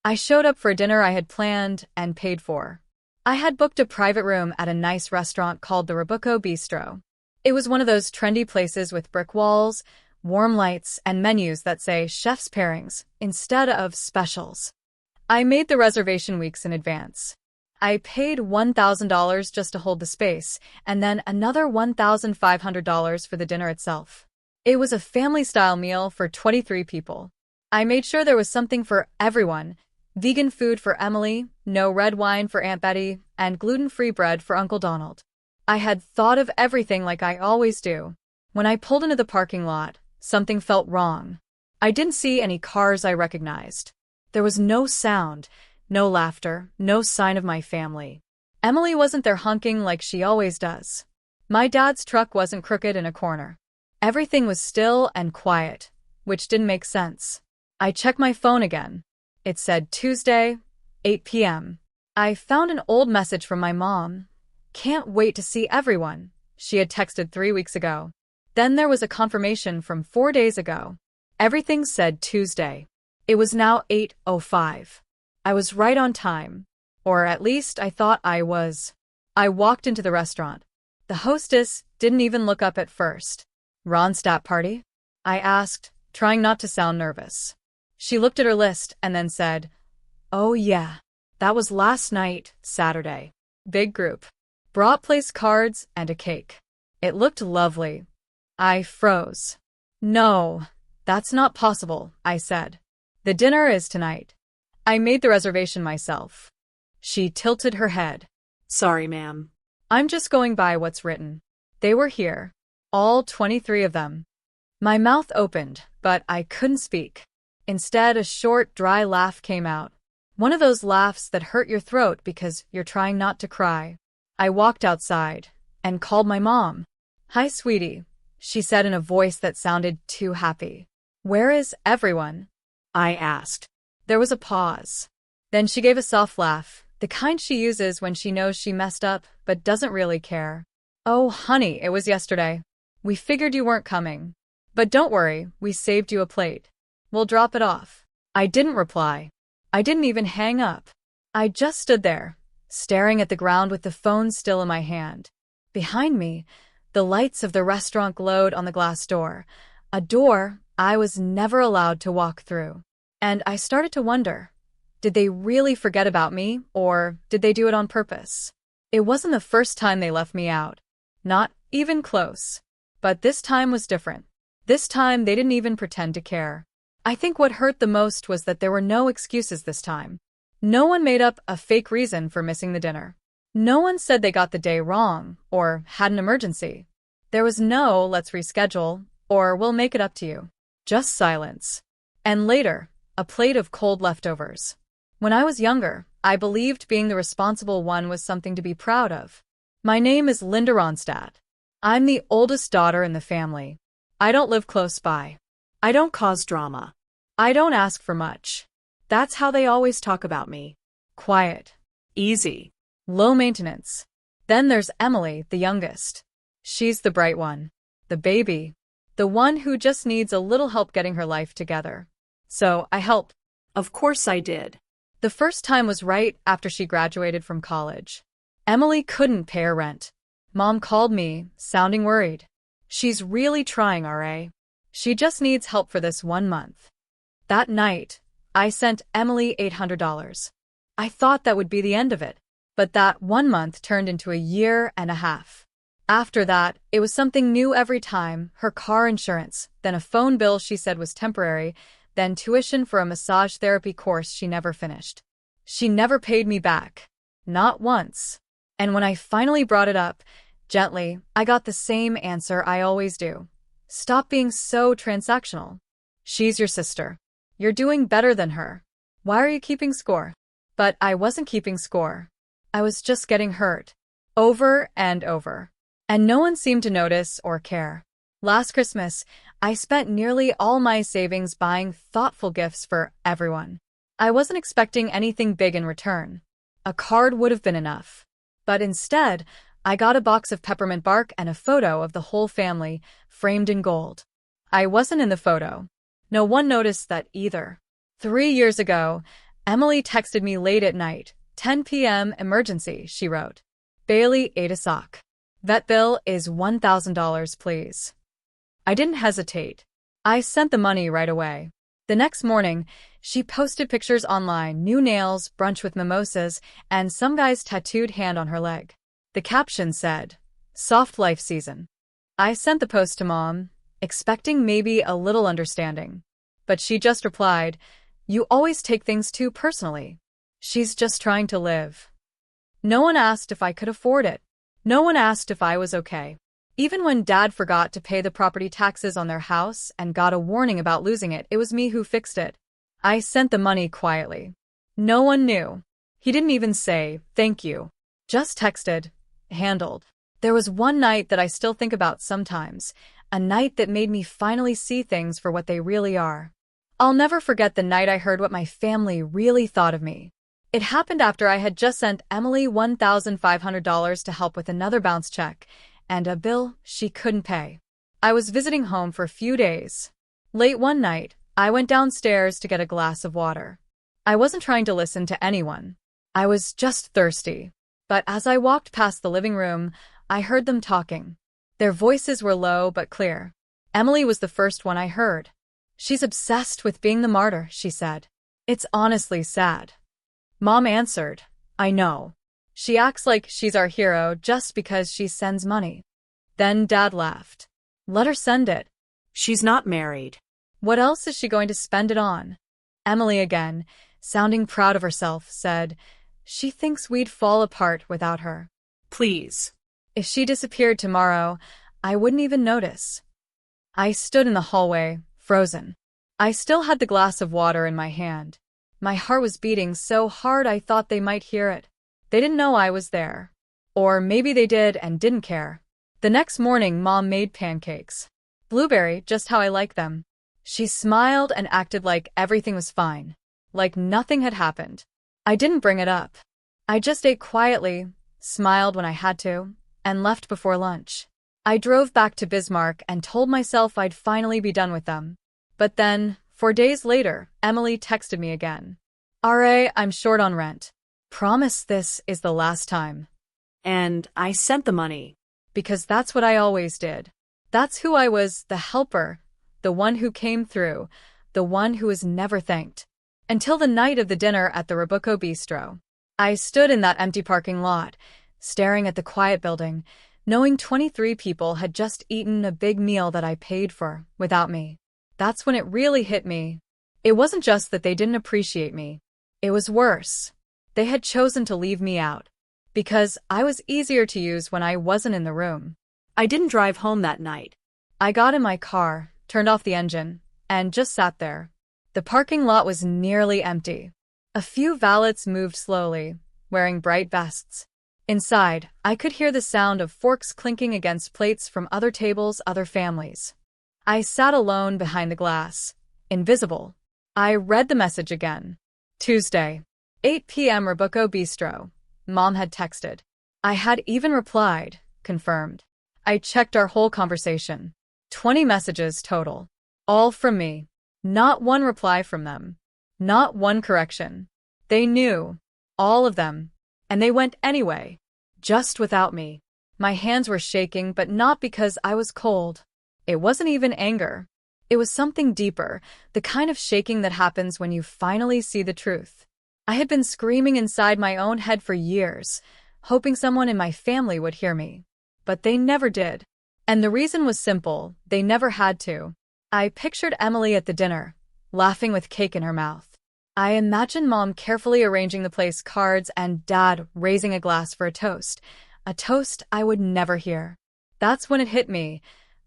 I showed up for a dinner I had planned and paid for. I had booked a private room at a nice restaurant called the Robuco Bistro. It was one of those trendy places with brick walls, warm lights, and menus that say chef's pairings instead of specials. I made the reservation weeks in advance. I paid $1,000 just to hold the space, and then another $1,500 for the dinner itself. It was a family-style meal for 23 people. I made sure there was something for everyone: vegan food for Emily, no red wine for Aunt Betty, and gluten-free bread for Uncle Donald. I had thought of everything like I always do. When I pulled into the parking lot, something felt wrong. I didn't see any cars I recognized. There was no sound, no laughter, no sign of my family. Emily wasn't there honking like she always does. My dad's truck wasn't crooked in a corner. Everything was still and quiet, which didn't make sense. I checked my phone again. It said Tuesday, 8 p.m. I found an old message from my mom. "Can't wait to see everyone," she had texted 3 weeks ago. Then there was a confirmation from 4 days ago. Everything said Tuesday. It was now 8:05. I was right on time. Or at least I thought I was. I walked into the restaurant. The hostess didn't even look up at first. "Ronstadt party?" I asked, trying not to sound nervous. She looked at her list and then said, "Oh yeah, that was last night, Saturday. Big group. Brought place cards and a cake. It looked lovely." I froze. "No, that's not possible," I said. "The dinner is tonight. I made the reservation myself." She tilted her head. "Sorry, ma'am. "I'm just going by what's written. They were here. All 23 of them." My mouth opened, but I couldn't speak. Instead, a short, dry laugh came out. One of those laughs that hurt your throat because you're trying not to cry. I walked outside and called my mom. "Hi, sweetie," she said in a voice that sounded too happy. "Where is everyone?" I asked. There was a pause. Then she gave a soft laugh, the kind she uses when she knows she messed up but doesn't really care. "Oh, honey, it was yesterday. We figured you weren't coming. But don't worry, we saved you a plate. We'll drop it off." I didn't reply. I didn't even hang up. I just stood there, staring at the ground with the phone still in my hand. Behind me, the lights of the restaurant glowed on the glass door, a door I was never allowed to walk through. And I started to wonder, did they really forget about me, or did they do it on purpose? It wasn't the first time they left me out. Not even close. But this time was different. This time they didn't even pretend to care. I think what hurt the most was that there were no excuses this time. No one made up a fake reason for missing the dinner. No one said they got the day wrong, or had an emergency. There was no "let's reschedule," or "we'll make it up to you." Just silence. And later, a plate of cold leftovers. When I was younger, I believed being the responsible one was something to be proud of. My name is Linda Ronstadt. I'm the oldest daughter in the family. I don't live close by. I don't cause drama. I don't ask for much. That's how they always talk about me. Quiet. Easy. Low maintenance. Then there's Emily, the youngest. She's the bright one. The baby. The one who just needs a little help getting her life together. So I helped. Of course I did. The first time was right after she graduated from college. Emily couldn't pay her rent. Mom called me, sounding worried. "She's really trying, RA. She just needs help for this 1 month." That night, I sent Emily $800. I thought that would be the end of it. But that 1 month turned into a year and a half. After that, it was something new every time: her car insurance, then a phone bill she said was temporary, then tuition for a massage therapy course she never finished. She never paid me back. Not once. And when I finally brought it up, gently, I got the same answer I always do. "Stop being so transactional. She's your sister. You're doing better than her. Why are you keeping score?" But I wasn't keeping score. I was just getting hurt. Over and over. And no one seemed to notice or care. Last Christmas, I spent nearly all my savings buying thoughtful gifts for everyone. I wasn't expecting anything big in return. A card would have been enough. But instead, I got a box of peppermint bark and a photo of the whole family, framed in gold. I wasn't in the photo. No one noticed that either. 3 years ago, Emily texted me late at night. 10 p.m. emergency, she wrote. Bailey ate a sock. Vet bill is $1,000, please. I didn't hesitate. I sent the money right away. The next morning, she posted pictures online, new nails, brunch with mimosas, and some guy's tattooed hand on her leg. The caption said, "Soft life season." I sent the post to Mom, expecting maybe a little understanding. But she just replied, "You always take things too personally. She's just trying to live." No one asked if I could afford it. No one asked if I was okay. Even when Dad forgot to pay the property taxes on their house and got a warning about losing it, it was me who fixed it. I sent the money quietly. No one knew. He didn't even say, "Thank you." Just texted, "Handled." There was one night that I still think about sometimes, a night that made me finally see things for what they really are. I'll never forget the night I heard what my family really thought of me. It happened after I had just sent Emily $1,500 to help with another bounce check, and a bill she couldn't pay. I was visiting home for a few days. Late one night, I went downstairs to get a glass of water. I wasn't trying to listen to anyone. I was just thirsty. But as I walked past the living room, I heard them talking. Their voices were low but clear. Emily was the first one I heard. "She's obsessed with being the martyr," she said. "It's honestly sad." Mom answered, "I know. She acts like she's our hero just because she sends money." Then Dad laughed. "Let her send it. She's not married. What else is she going to spend it on?" Emily again, sounding proud of herself, said, "She thinks we'd fall apart without her. Please." If she disappeared tomorrow, I wouldn't even notice." I stood in the hallway, frozen. I still had the glass of water in my hand. My heart was beating so hard I thought they might hear it. They didn't know I was there. Or maybe they did and didn't care. The next morning, Mom made pancakes. Blueberry, just how I like them. She smiled and acted like everything was fine. Like nothing had happened. I didn't bring it up. I just ate quietly, smiled when I had to, and left before lunch. I drove back to Bismarck and told myself I'd finally be done with them. But then, 4 days later, Emily texted me again. "RA, I'm short on rent. Promise this is the last time." And I sent the money. Because that's what I always did. That's who I was, the helper, the one who came through, the one who was never thanked. Until the night of the dinner at the Robuco Bistro. I stood in that empty parking lot, staring at the quiet building, knowing 23 people had just eaten a big meal that I paid for, without me. That's when it really hit me. It wasn't just that they didn't appreciate me. It was worse. They had chosen to leave me out. Because I was easier to use when I wasn't in the room. I didn't drive home that night. I got in my car, turned off the engine, and just sat there. The parking lot was nearly empty. A few valets moved slowly, wearing bright vests. Inside, I could hear the sound of forks clinking against plates from other tables, other families. I sat alone behind the glass, invisible. I read the message again. Tuesday, 8 p.m. Robuco Bistro. Mom had texted. I had even replied, confirmed. I checked our whole conversation. 20 messages total. All from me. Not one reply from them. Not one correction. They knew. All of them. And they went anyway. Just without me. My hands were shaking, but not because I was cold. It wasn't even anger. It was something deeper, the kind of shaking that happens when you finally see the truth. I had been screaming inside my own head for years, hoping someone in my family would hear me. But they never did. And the reason was simple, they never had to. I pictured Emily at the dinner, laughing with cake in her mouth. I imagined Mom carefully arranging the place cards and Dad raising a glass for a toast I would never hear. That's when it hit me.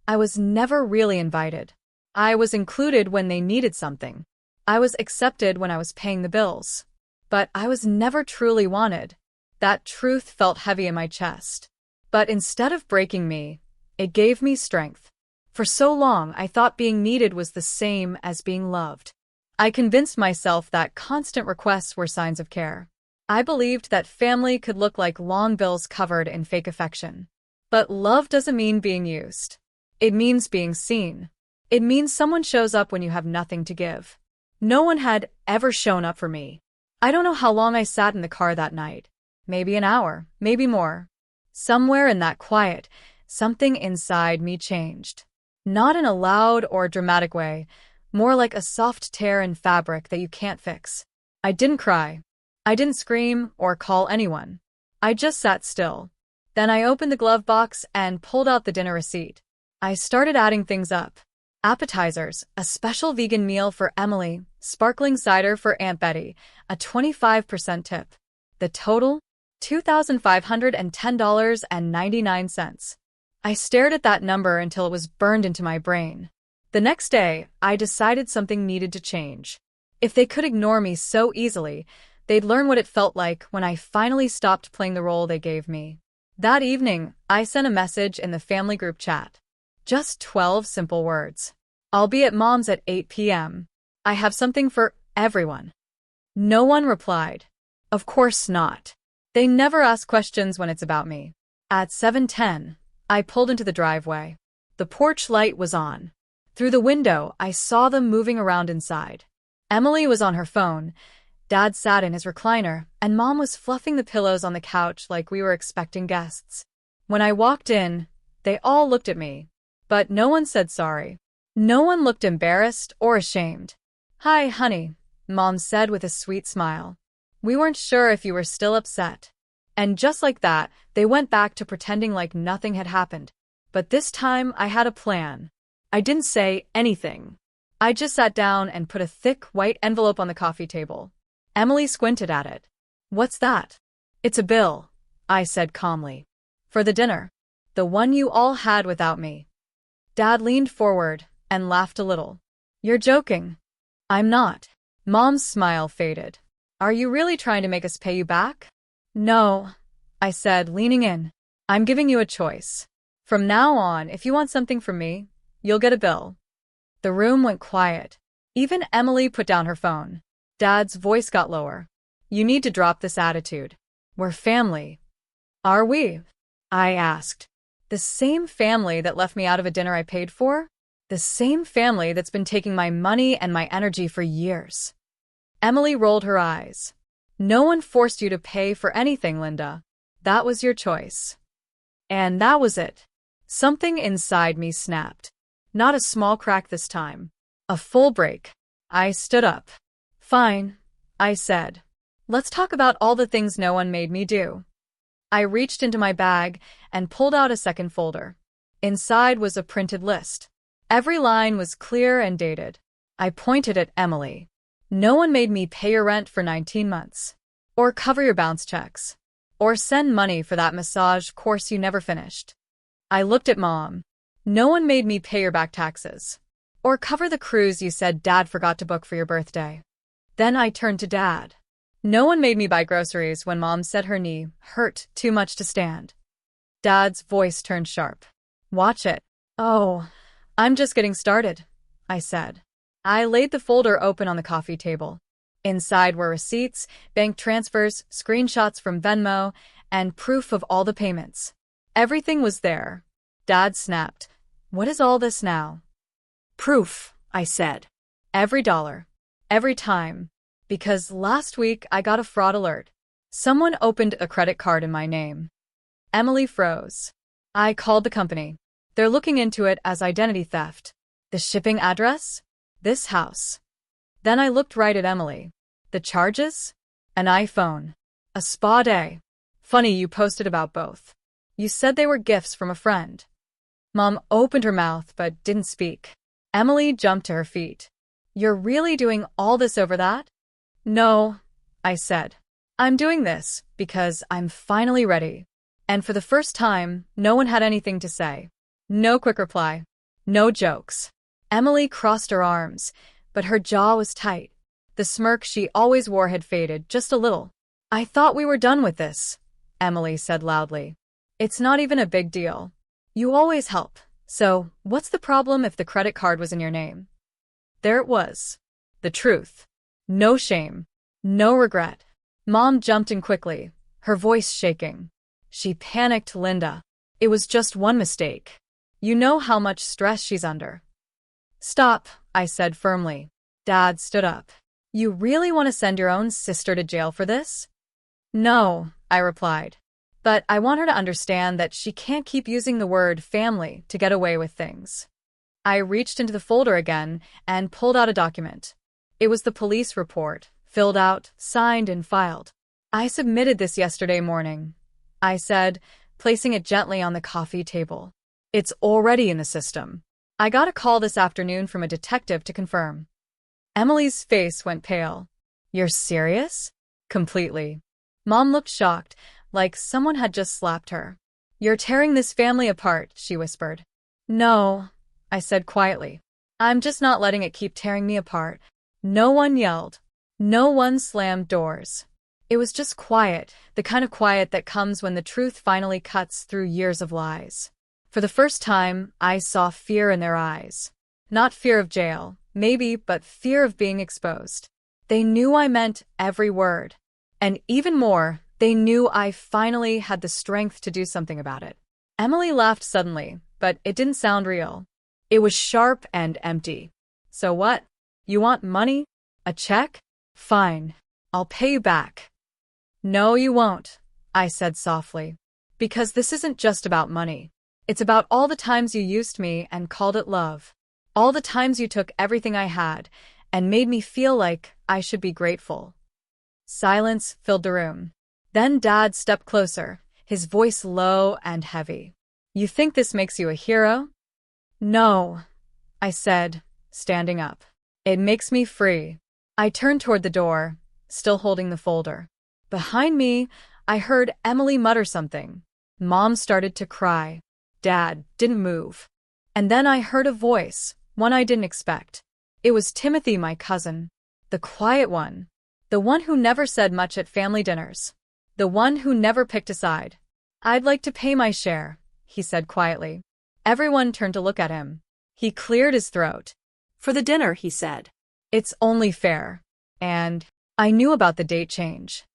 I was never really invited. I was included when they needed something. I was accepted when I was paying the bills. But I was never truly wanted. That truth felt heavy in my chest. But instead of breaking me, it gave me strength. For so long, I thought being needed was the same as being loved. I convinced myself that constant requests were signs of care. I believed that family could look like long bills covered in fake affection. But love doesn't mean being used. It means being seen. It means someone shows up when you have nothing to give. No one had ever shown up for me. I don't know how long I sat in the car that night. Maybe an hour, maybe more. Somewhere in that quiet, something inside me changed. Not in a loud or dramatic way, more like a soft tear in fabric that you can't fix. I didn't cry. I didn't scream or call anyone. I just sat still. Then I opened the glove box and pulled out the dinner receipt. I started adding things up. Appetizers, a special vegan meal for Emily, sparkling cider for Aunt Betty, a 25% tip. The total? $2,510.99. I stared at that number until it was burned into my brain. The next day, I decided something needed to change. If they could ignore me so easily, they'd learn what it felt like when I finally stopped playing the role they gave me. That evening, I sent a message in the family group chat. Just 12 simple words. I'll be at Mom's at 8 p.m. I have something for everyone. No one replied. Of course not. They never ask questions when it's about me. At 7:10, I pulled into the driveway. The porch light was on. Through the window, I saw them moving around inside. Emily was on her phone. Dad sat in his recliner, and Mom was fluffing the pillows on the couch like we were expecting guests. When I walked in, they all looked at me. But no one said sorry. No one looked embarrassed or ashamed. "Hi, honey," Mom said with a sweet smile. "We weren't sure if you were still upset." And just like that, they went back to pretending like nothing had happened. But this time, I had a plan. I didn't say anything. I just sat down and put a thick, white envelope on the coffee table. Emily squinted at it. "What's that?" "It's a bill," I said calmly. "For the dinner. The one you all had without me." Dad leaned forward and laughed a little. "You're joking." "I'm not." Mom's smile faded. "Are you really trying to make us pay you back?" "No," I said, leaning in. "I'm giving you a choice. From now on, if you want something from me, you'll get a bill." The room went quiet. Even Emily put down her phone. Dad's voice got lower. "You need to drop this attitude. We're family." "Are we?" I asked. "The same family that left me out of a dinner I paid for? The same family that's been taking my money and my energy for years." Emily rolled her eyes. "No one forced you to pay for anything, Linda. That was your choice." And that was it. Something inside me snapped. Not a small crack this time. A full break. I stood up. "Fine," I said. "Let's talk about all the things no one made me do." I reached into my bag and pulled out a second folder. Inside was a printed list. Every line was clear and dated. I pointed at Emily. "No one made me pay your rent for 19 months. Or cover your bounce checks. Or send money for that massage course you never finished." I looked at Mom. "No one made me pay your back taxes. Or cover the cruise you said Dad forgot to book for your birthday." Then I turned to Dad. "No one made me buy groceries when Mom said her knee hurt too much to stand." Dad's voice turned sharp. "Watch it." "Oh, I'm just getting started," I said. I laid the folder open on the coffee table. Inside were receipts, bank transfers, screenshots from Venmo, and proof of all the payments. Everything was there. Dad snapped. "What is all this now?" "Proof," I said. "Every dollar. Every time. Because last week I got a fraud alert. Someone opened a credit card in my name." Emily froze. I called the company. "They're looking into it as identity theft." "The shipping address?" "This house." Then I looked right at Emily. "The charges?" "An iPhone. A spa day. Funny you posted about both. You said they were gifts from a friend." Mom opened her mouth but didn't speak. Emily jumped to her feet. "You're really doing all this over that?" "No," I said. "I'm doing this because I'm finally ready." And for the first time, no one had anything to say. No quick reply. No jokes. Emily crossed her arms, but her jaw was tight. The smirk she always wore had faded just a little. "I thought we were done with this," Emily said loudly. "It's not even a big deal. You always help. So, what's the problem if the credit card was in your name?" There it was. The truth. No shame. No regret. Mom jumped in quickly, her voice shaking. She panicked Linda. "It was just one mistake. You know how much stress she's under." "Stop," I said firmly. Dad stood up. You really want to send your own sister to jail for this? No, I replied. But I want her to understand that she can't keep using the word family to get away with things. I reached into the folder again and pulled out a document. It was the police report, filled out, signed, and filed. I submitted this yesterday morning, I said, placing it gently on the coffee table. It's already in the system. I got a call this afternoon from a detective to confirm. Emily's face went pale. You're serious? Completely. Mom looked shocked, like someone had just slapped her. You're tearing this family apart, she whispered. No, I said quietly. I'm just not letting it keep tearing me apart. No one yelled. No one slammed doors. It was just quiet, the kind of quiet that comes when the truth finally cuts through years of lies. For the first time, I saw fear in their eyes. Not fear of jail, maybe, but fear of being exposed. They knew I meant every word. And even more, they knew I finally had the strength to do something about it. Emily laughed suddenly, but it didn't sound real. It was sharp and empty. So what? You want money? A check? Fine. I'll pay you back. No, you won't, I said softly. Because this isn't just about money. It's about all the times you used me and called it love. All the times you took everything I had and made me feel like I should be grateful. Silence filled the room. Then Dad stepped closer, his voice low and heavy. You think this makes you a hero? No, I said, standing up. It makes me free. I turned toward the door, still holding the folder. Behind me, I heard Emily mutter something. Mom started to cry. Dad didn't move. And then I heard a voice, one I didn't expect. It was Timothy, my cousin. The quiet one. The one who never said much at family dinners. The one who never picked a side. I'd like to pay my share, he said quietly. Everyone turned to look at him. He cleared his throat. For the dinner, he said. It's only fair. And I knew about the date change.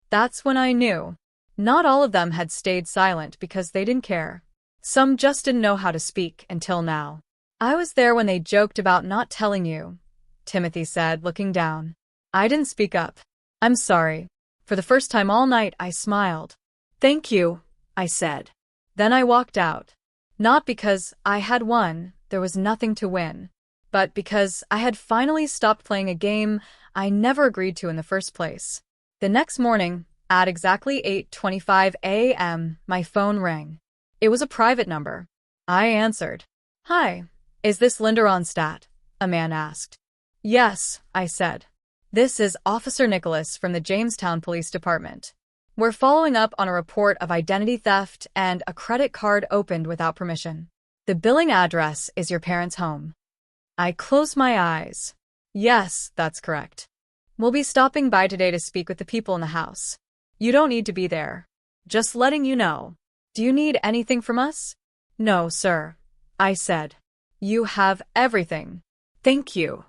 That's when I knew. Not all of them had stayed silent because they didn't care. Some just didn't know how to speak until now. I was there when they joked about not telling you, Timothy said, looking down. I didn't speak up. I'm sorry. For the first time all night, I smiled. Thank you, I said. Then I walked out. Not because I had won, there was nothing to win, but because I had finally stopped playing a game I never agreed to in the first place. The next morning, at exactly 8:25 a.m., my phone rang. It was a private number. I answered. Hi, is this Linda Ronstadt? A man asked. Yes, I said. This is Officer Nicholas from the Jamestown Police Department. We're following up on a report of identity theft and a credit card opened without permission. The billing address is your parents' home. I closed my eyes. Yes, that's correct. We'll be stopping by today to speak with the people in the house. You don't need to be there. Just letting you know. Do you need anything from us? No, sir, I said. You have everything. Thank you.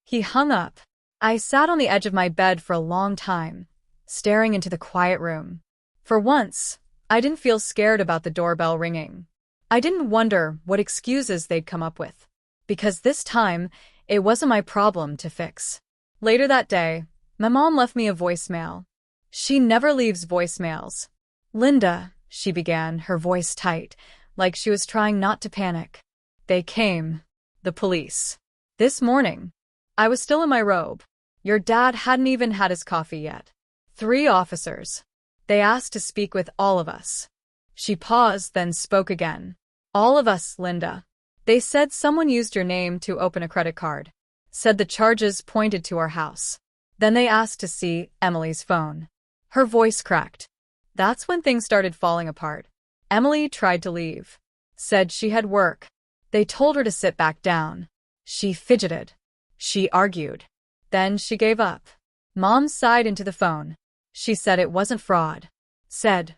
He hung up. I sat on the edge of my bed for a long time, staring into the quiet room. For once, I didn't feel scared about the doorbell ringing. I didn't wonder what excuses they'd come up with, because this time, it wasn't my problem to fix. Later that day, my mom left me a voicemail. She never leaves voicemails. Linda, she began, her voice tight, like she was trying not to panic. They came. The police. This morning. I was still in my robe. Your dad hadn't even had his coffee yet. 3 officers. They asked to speak with all of us. She paused, then spoke again. All of us, Linda. They said someone used your name to open a credit card. Said the charges pointed to our house. Then they asked to see Emily's phone. Her voice cracked. That's when things started falling apart. Emily tried to leave. Said she had work. They told her to sit back down. She fidgeted. She argued. Then she gave up. Mom sighed into the phone. She said it wasn't fraud. Said,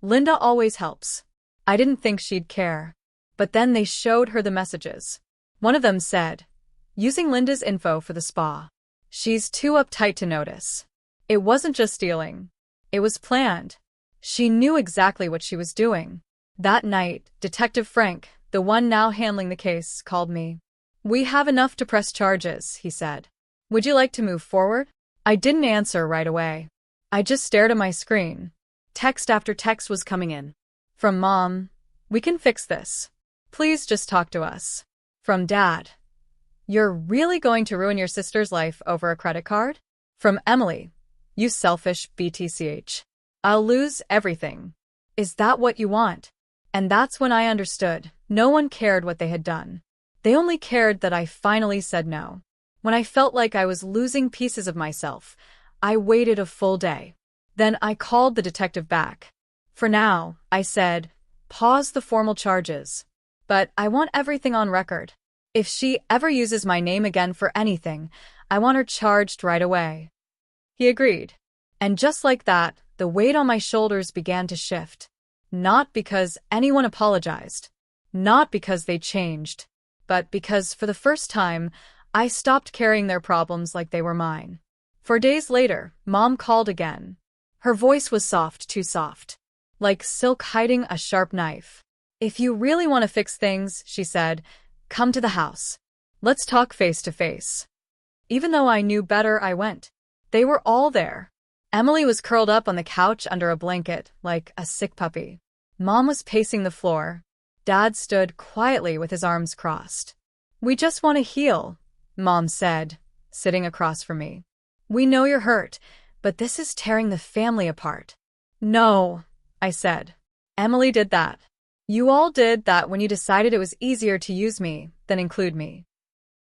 Linda always helps. I didn't think she'd care. But then they showed her the messages. One of them said, using Linda's info for the spa. She's too uptight to notice. It wasn't just stealing. It was planned. She knew exactly what she was doing. That night, Detective Frank, the one now handling the case, called me. We have enough to press charges, he said. Would you like to move forward? I didn't answer right away. I just stared at my screen. Text after text was coming in. From Mom, we can fix this. Please just talk to us. From Dad, you're really going to ruin your sister's life over a credit card? From Emily, you selfish BTCH. I'll lose everything. Is that what you want? And that's when I understood. No one cared what they had done. They only cared that I finally said no. When I felt like I was losing pieces of myself, I waited a full day. Then I called the detective back. For now, I said, pause the formal charges. But I want everything on record. If she ever uses my name again for anything, I want her charged right away. He agreed. And just like that, the weight on my shoulders began to shift. Not because anyone apologized. Not because they changed. But because, for the first time, I stopped carrying their problems like they were mine. 4 days later, Mom called again. Her voice was soft, too soft. Like silk hiding a sharp knife. If you really want to fix things, she said, come to the house. Let's talk face to face. Even though I knew better, I went. They were all there. Emily was curled up on the couch under a blanket, like a sick puppy. Mom was pacing the floor. Dad stood quietly with his arms crossed. We just want to heal, Mom said, sitting across from me. We know you're hurt, but this is tearing the family apart. No, I said. Emily did that. You all did that when you decided it was easier to use me than include me.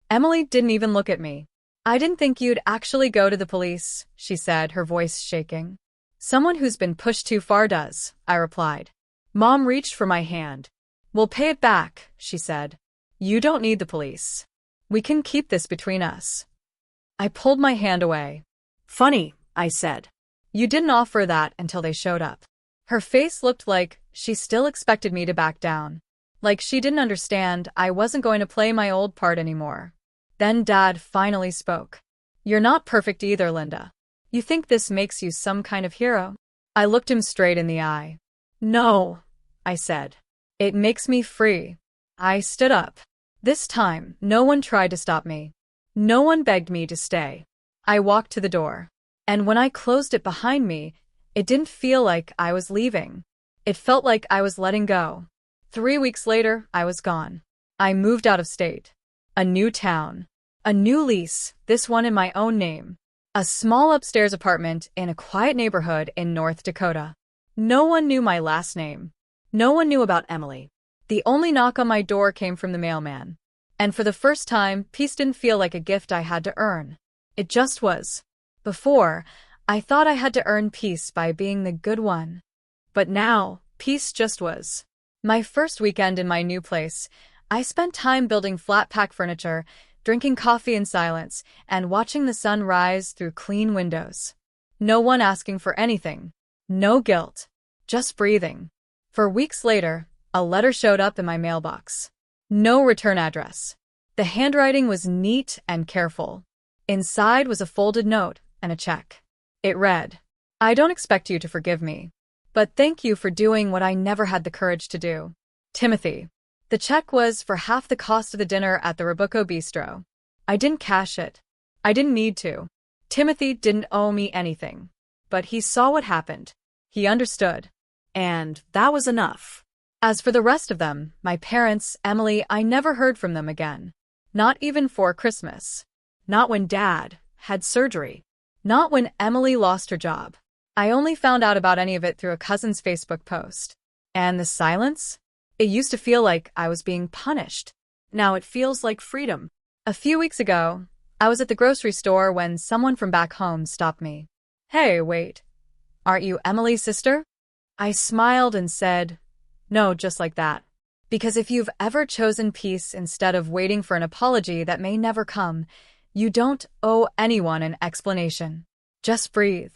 Emily didn't even look at me. I didn't think you'd actually go to the police, she said, her voice shaking. Someone who's been pushed too far does, I replied. Mom reached for my hand. We'll pay it back, she said. You don't need the police. We can keep this between us. I pulled my hand away. Funny, I said. You didn't offer that until they showed up. Her face looked like she still expected me to back down. Like she didn't understand I wasn't going to play my old part anymore. Then Dad finally spoke. You're not perfect either, Linda. You think this makes you some kind of hero? I looked him straight in the eye. No, I said. It makes me free. I stood up. This time, no one tried to stop me. No one begged me to stay. I walked to the door. And when I closed it behind me, it didn't feel like I was leaving. It felt like I was letting go. 3 weeks later, I was gone. I moved out of state. A new town. A new lease, this one in my own name. A small upstairs apartment in a quiet neighborhood in North Dakota. No one knew my last name. No one knew about Emily. The only knock on my door came from the mailman. And for the first time, peace didn't feel like a gift I had to earn. It just was. Before, I thought I had to earn peace by being the good one. But now, peace just was. My first weekend in my new place, I spent time building flat-pack furniture, drinking coffee in silence, and watching the sun rise through clean windows. No one asking for anything. No guilt. Just breathing. For weeks later, a letter showed up in my mailbox. No return address. The handwriting was neat and careful. Inside was a folded note and a check. It read, I don't expect you to forgive me, but thank you for doing what I never had the courage to do. Timothy. The check was for half the cost of the dinner at the Robuco Bistro. I didn't cash it. I didn't need to. Timothy didn't owe me anything. But he saw what happened. He understood. And that was enough. As for the rest of them, my parents, Emily, I never heard from them again. Not even for Christmas. Not when Dad had surgery. Not when Emily lost her job. I only found out about any of it through a cousin's Facebook post. And the silence? It used to feel like I was being punished. Now it feels like freedom. A few weeks ago, I was at the grocery store when someone from back home stopped me. Hey, wait. Aren't you Emily's sister? I smiled and said, no, just like that. Because if you've ever chosen peace instead of waiting for an apology that may never come, you don't owe anyone an explanation. Just breathe.